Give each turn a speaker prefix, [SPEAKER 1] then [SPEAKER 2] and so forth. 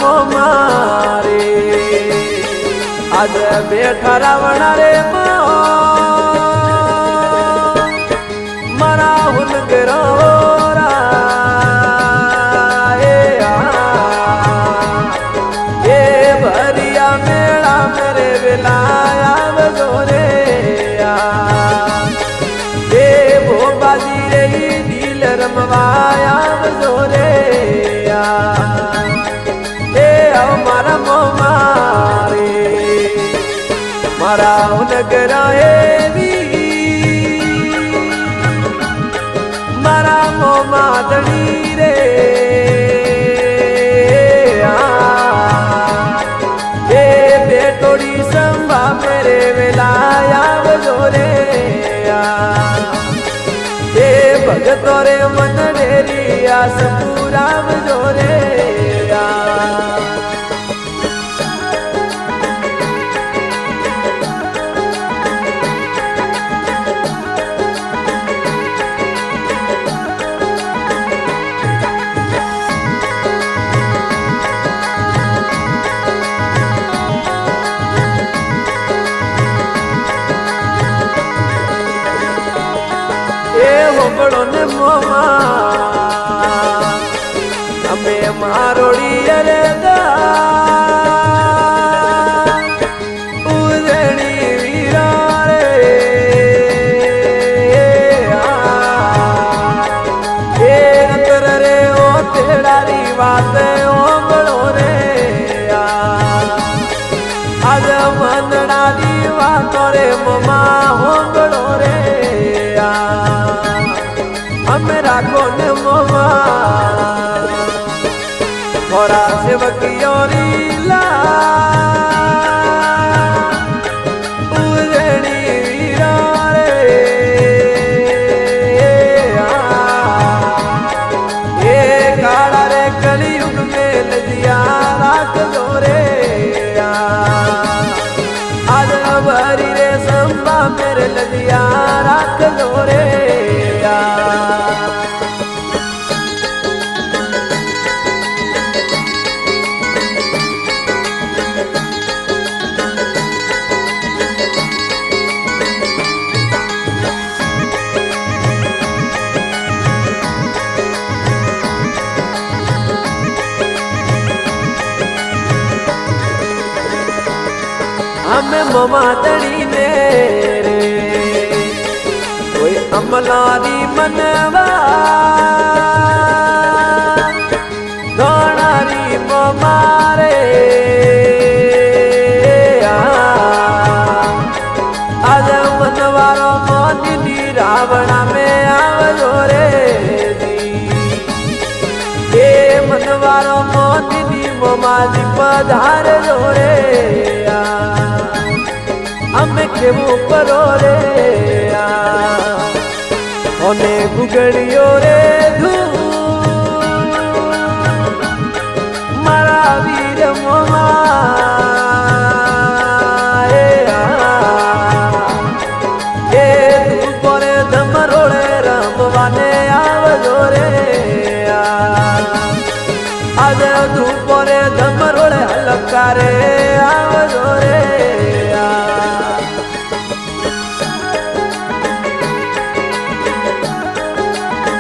[SPEAKER 1] મો મારે આજ બેઠા રાવણ રે મારા હુનગરો ભરિયા મેળા મેરે વેલાયા બજો રે એ ભોબાજી રે દિલ રમવાયા બજો રે એ મારા મો મારે મારા ઉનગરા એવી મારા મો માતણી રે એ બેટોડી સંભા મેરે વેલાયા બજો રે એ ભગતો રે મન ડેરી આસ પૂરા બજો રે હોબળો ને મોમાં અમે મારોડી અરે ઉજણી વીરાળે એ અંતર રે ઓ તેડારી વાત હોબળો રે આજ મનડાની વાતો રે મમા હોબળો રે અમે રાખો ને મોમાં થોડા સેવકીઓ રીલા ઉજણી વીરા રે એ કાળા રે કલિયુગ મેલ દિયા રાખજો રે આજ ભરી રે સંભા મેરે લદિયા રાખજો રે અમે મમાતણી ને રે કોઈ અમલારી મનવા ગણારી મારે આજ મનવારો મોદી રાવણા મે આવજો રે એ મનવારો મોદી મોમાજી પધારજો રે અમે કેવું કરો રે અને ગુગળીઓ રે